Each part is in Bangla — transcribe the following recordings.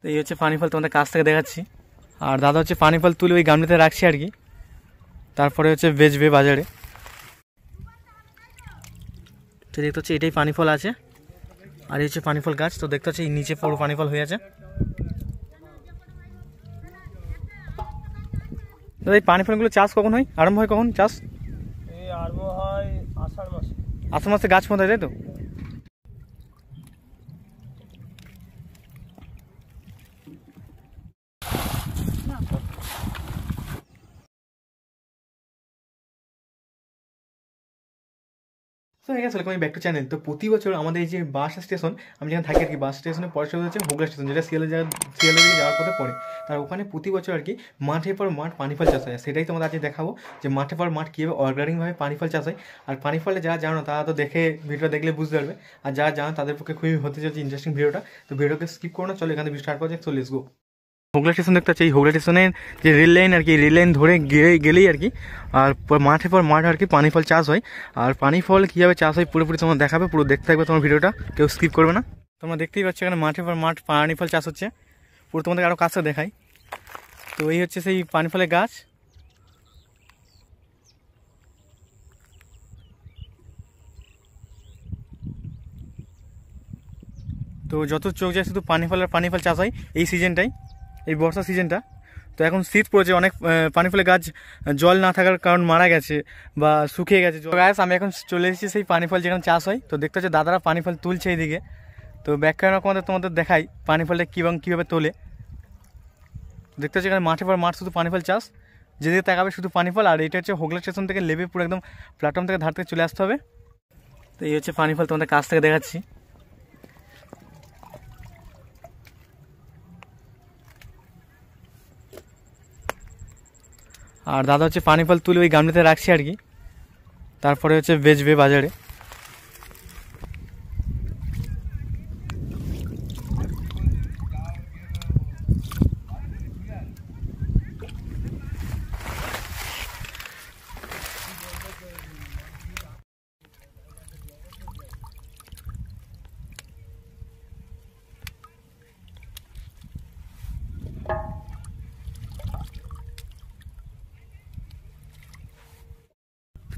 তো এই হচ্ছে পানি ফল, তোমাদের কাছ থেকে দেখাচ্ছি। আর দাদা হচ্ছে পানি ফল তুলে ওই গামলিতে রাখছি আর কি, তারপরে হচ্ছে বেচবে বাজারে। তো দেখতে হচ্ছে এটাই পানি ফল আছে, আর এই হচ্ছে পানি ফল গাছ। তো দেখতে হচ্ছে এই নিচে পুরো পানি ফল হয়ে আছে। তো এই পানি ফলগুলো চাষ কখন হয়, আরম্ভ হয় কখন চাষ? এই আরম্ভ হয় আষাঢ় মাসে। আষাঢ় মাসে গাছ পৌঁছায়, তাই তো? তো হয়ে গেছে আমি ব্যাক টু চ্যানেল। তো প্রতি বছর আমাদের এই যে বাস স্টেশন, আমি যেখানে থাকি আর কি, বাস স্টেশনের পরে হচ্ছে হোগলা স্টেশন, যেটা শিয়ালের দিকে যাওয়ার পথে পড়ে। তার ওখানে প্রতি বছর আর কি মাঠের পর মাঠ পানি ফল চাষ হয়। সেটাই তোমাদের আজকে দেখাবো যে মাঠের পর মাঠ কীভাবে অর্গানিকভাবে পানি ফল চাষ হয়। আর পানি ফলে যারা জানো তারা তো দেখে ভিডিওটা দেখলে বুঝতে পারবে, আর যারা জানো তাদের পক্ষে খুবই হতে চলছে ইন্টারেস্টিং ভিডিওটা। তো ভিডিওকে স্কিপ করো না, চলো এখানে স্টার্ট করা যাক। চলে আসবো হোগলা স্টেশন দেখতে পাচ্ছি। এই হোগলা স্টেশনের যে রেল লাইন আর কি, রেল লাইন ধরে গেলেই আর কি আর মাঠের পর মাঠ আর কি পানি ফল চাষ হয়। আর পানি ফল কীভাবে চাষ হয় পুরোপুরি তোমার দেখাবে, পুরো দেখতে থাকবে তোমার ভিডিওটা, কেউ স্কিপ করবে না। তোমরা দেখতেই পাচ্ছ এখানে মাঠের পর মাঠ পানি ফল চাষ হচ্ছে, পুরো তোমাদের আরও কাছে দেখাই। তো এই হচ্ছে সেই পানি ফলের গাছ। তো যত চোখ যায় শুধু পানি ফল চাষ হয় এই সিজনটাই, এই বর্ষা সিজনটা। তো এখন শীত পড়েছে, অনেক পানি ফলের গাছ জল না থাকার কারণ মারা গেছে বা শুকিয়ে গেছে। গাছ আমি এখন চলে এসেছি সেই পানি ফল যেখানে চাষ হয়। তো দেখতে হচ্ছে দাদারা পানি ফল তুলছে এইদিকে। তো ব্যাখ্যা তোমাদের দেখাই পানি ফলটা কীভাবে তোলে। দেখতে হচ্ছে এখানে মাঠে পর মাঠ শুধু পানি ফল চাষ, যেদিকে তাকাবে শুধু পানি ফল। আর এটা হচ্ছে হোগলা স্টেশন থেকে লেবে পুরো একদম প্ল্যাটফর্ম থেকে ধার থেকে চলে আসতে হবে। তো এই হচ্ছে পানি ফল, তোমাদের কাছ থেকে দেখাচ্ছি। আর দাদা হচ্ছে পানি ফল তুলে ওই গামলিতে রাখছি আর কি, তারপরে হচ্ছে বেচবে বাজারে।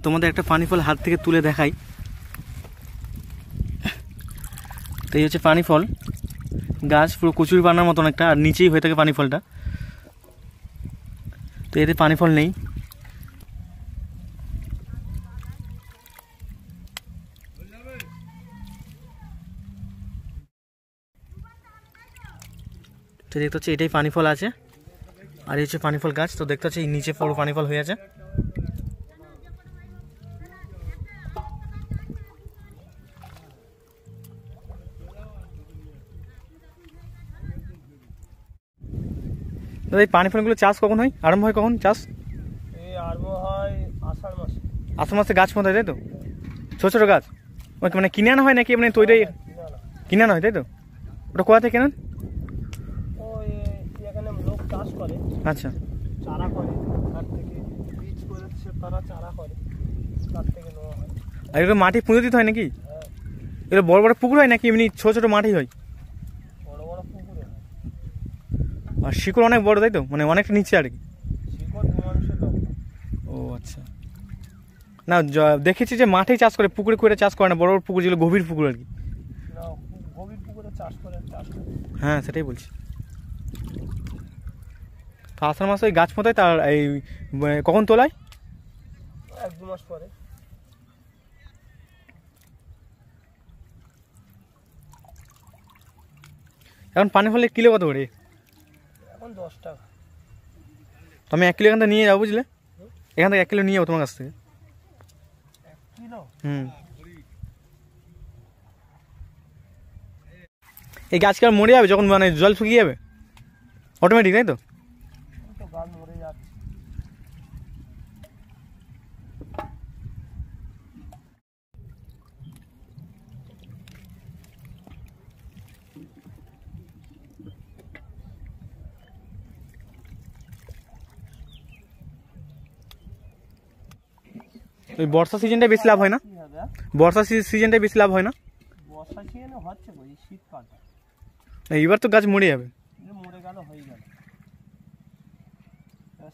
তোমাদের একটা পানি ফল হাত থেকে তুলে দেখাই। তো এই হচ্ছে পানি ফল গাছ, পুরো কচুরি পানার মতন একটা, আর নিচেই হয়ে থাকে পানি ফলটা। তো এতে পানি ফল নেই। তো দেখতে হচ্ছে এটাই পানি ফল আছে, আর এই হচ্ছে পানি ফল গাছ। তো দেখতে হচ্ছে এই নিচে পুরো পানি ফল হয়ে আছে। এই পানি ফলগুলো চাষ কখন হয়, আরম্ভ হয় কখন চাষ? এই আরম্ভ হয় আষাঢ় মাসে। আষাঢ় মাসে গাছ পৌঁছায়, তাই তো? ছোটো ছোটো গাছ ওকে মানে কিনে আনা হয় নাকি এমনি তৈরি? কিনে আনা হয়, তাই তো? ওটা কোথা থেকে কেনেন? ওই এখানে লোক চাষ করে, আচ্ছা, চারা করে, তার থেকে বীজ করে তারা চারা করে, তার থেকে নেওয়া হয়। আর এগুলো মাটি পুঁতে দিতে হয় নাকি? হ্যাঁ, এগুলো বড় বড় পুকুর হয় নাকি এমনি ছোটো ছোটো মাটি হয়? বড় বড় পুকুরে হয়। আর শিকড় অনেক বড়, তাই তো? মানে অনেকটা নিচে আর কি। শিকড় 2 মানুষের লম্বা। ও আচ্ছা, না দেখেছি যে মাঠেই চাষ করে, পুকুরে করে চাষ করে না, বড় বড় পুকুর যেগুলো গভীর পুকুর আর কি। না, গভীর পুকুরে চাষ করে। হ্যাঁ সেটাই বলছি। তো আষাঢ় মাসে ওই গাছ পোঁতায়, তার এই কখন তোলায়? 1-2 মাস পরে। এখন পানি ফলে কিলো কত করে? এখন 10 টাকা। তো আমি 1 কিলো এখান থেকে নিয়ে যাবো, বুঝলে? এখান থেকে 1 কিলো নিয়ে যাবো তোমার কাছ থেকে। 1 কিলো? এই গাছ কি আর মরে যাবে যখন মানে জল শুকিয়ে যাবে অটোমেটিক, তাই তো? তো গাছ মরে যাচ্ছে। ওই বর্ষা সিজনটা বেশি লাভ হয় না? বর্ষা সিজনটা বেশি লাভ হয় না? বর্ষা সিজনে হচ্ছে, শীতকালটা এইবার তো গাছ মরে যাবে।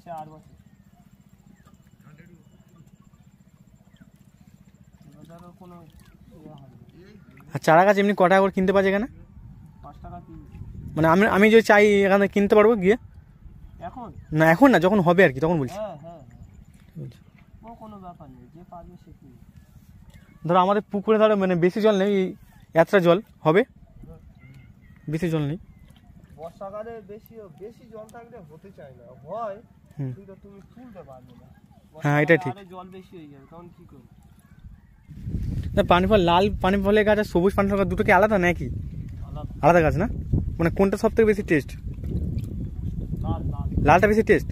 হচ্ছে 8 বছর। এবারও কোনো ইয়ে হবে না। আর চারা গাছ এমনি ক টাকা করে কিনতে পারছে এখানে? 5 টাকা পিস। মানে আমি যদি চাই এখানে কিনতে পারবো গিয়ে? এখন না এখন না, যখন হবে আর কি তখন বলছি। হ্যাঁ হ্যাঁ ও কোনো ব্যাপার নেই, যে পারবে সে কিনবে। ধরো আমাদের পুকুরে ধরো মানে বেশি জল নেই, এতটা জল হবে, বেশি জল নেই। বর্ষাকালে বেশি জল থাকলে হতে চায় না, হয় কিন্তু তুমি তুলতে পারবে না। হ্যাঁ এটা ঠিক। জল বেশি হয়ে যাবে তখন কি করবে? না পানি ফল, লাল পানি ফলের গাছ আর সবুজ পানি ফলের গাছ দুটো কি আলাদা নাকি? আলাদা গাছ না? মানে কোনটা সব থেকে বেশি টেস্ট? লালটা বেশি টেস্ট।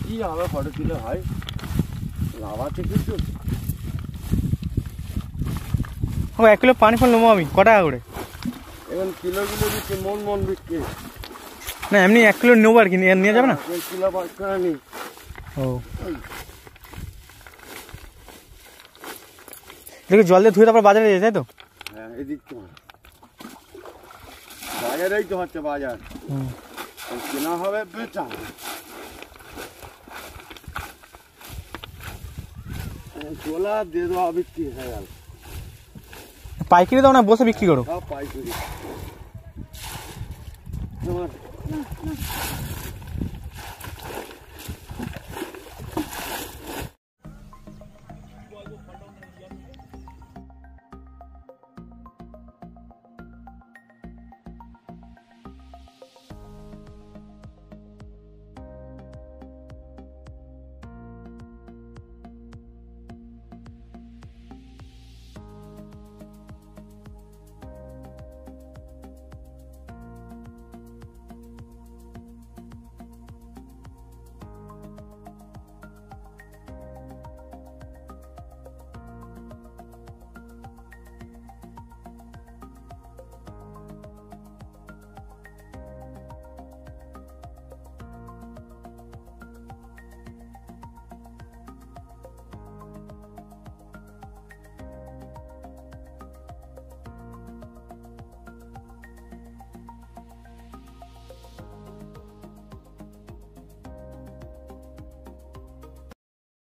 কি হবে ফটো তুলে ভাই, লাভ আছে কিছু? 1 কিলো পানি ফল নেবো আমি, ক টাকা করে? এখন কিলো দিচ্ছে, মন বিক্রি। না এমনি 1 কিলো নেবো আর কি, নিয়ে যাবে না? কিলো 5 টাকা নি। ও দেখি জল দিয়ে ধুয়ে তারপর বাজারে যায়, তাই তো? হ্যাঁ এদিক তো বাজারেই তো হচ্ছে, বাজার কেনা হবে বেচা হবে। চোলা দিয়ে দেওয়া বিক্রি হয়ে গেল। পাইকারি দাও না বসে বিক্রি করো? সব পাইকারি।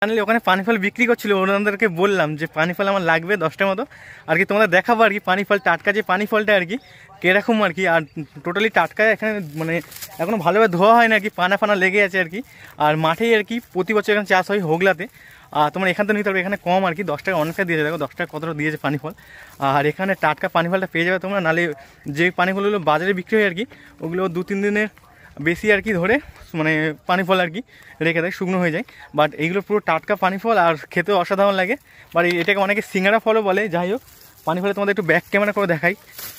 ফাইনালি ওখানে পানি ফল বিক্রি করছিল, ওনাদেরকে বললাম যে পানি ফল আমার লাগবে 10টার মতো আর কি, তোমাদের দেখাবো আর কি পানি ফল, টাটকা যে পানি ফলটা আর কি কীরকম আর কি। আর টোটালি টাটকা, এখানে মানে এখনও ভালোভাবে ধোয়া হয় না আর কি, পানা লেগে আছে আর কি। আর মাঠেই আর কি প্রতি বছর এখানে চাষ হয় হোগলাতে। আর তোমার এখান থেকে নিতে পারবে, এখানে কম আর কি, 10 টাকা অনেকটা দিয়েছে, দেখো 10 টাকা কতটা দিয়েছে পানি ফল। আর এখানে টাটকা পানি ফলটা পেয়ে যাবে তোমরা, নাহলে যে পানি ফলগুলো বাজারে বিক্রি হয় আর কি ওগুলো 2-3 দিনের বেশি আর কি ধরে মানে পানি ফল আর কি রেখে দেয়, শুকনো হয়ে যায়। বাট এইগুলো পুরো টাটকা পানি ফল আর খেতেও অসাধারণ লাগে। বাট এটাকে অনেকে সিঙ্গারা ফলও বলে। যাই হোক, পানি ফলে তোমাদের একটু ব্যাক ক্যামেরা করে দেখাই,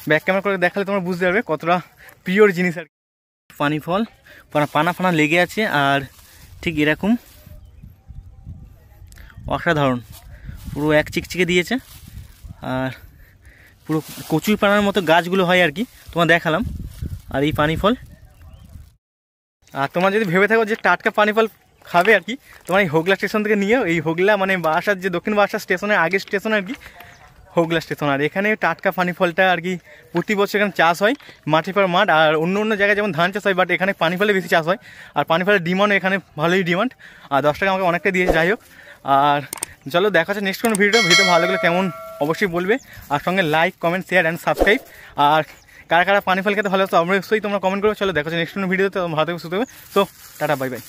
ব্যাক ক্যামেরা করে দেখালে তোমরা বুঝতে পারবে কতটা পিওর জিনিস আর কি। পানি ফল পানা লেগে আছে আর ঠিক এরকম অসাধারণ, পুরো এক চিকচিকে দিয়েছে। আর পুরো কচুই পানার মতো গাছগুলো হয় আর কি, তোমার দেখালাম। আর এই পানি ফল, আর তোমরা যদি ভেবে থাকো যে টাটকা পানি ফল খাবে আর কি, তোমার এই হোগলা স্টেশন থেকে নিয়ে, এই হোগলা মানে বাসার যে দক্ষিণ বাসার স্টেশনের আগের স্টেশন আর কি হোগলা স্টেশন। আর এখানে টাটকা পানি ফলটা আর কি প্রতি বছর এখানে চাষ হয়, মাঠের পর মাঠ। আর অন্য জায়গায় যেমন ধান চাষ হয়, বাট এখানে পানি ফলে বেশি চাষ হয়। আর পানি ফলের ডিমান্ড এখানে ভালোই ডিমান্ড। আর 10 টাকা আমাকে অনেকটা দিয়েছে। যাই হোক, আর চলো দেখা হচ্ছে নেক্সট কোনো ভিডিও ভালো লাগলে কেমন অবশ্যই বলবে, আর সঙ্গে like, comment, share and subscribe. আর কারা পানি ফল খেতে ভালো, অবশ্যই তোমরা কমেন্ট করো। চলো দেখা হচ্ছে নেক্সট কোনো ভিডিওতে, ভালো থাকবে, সুস্থ থাকবে। So tata, bye bye.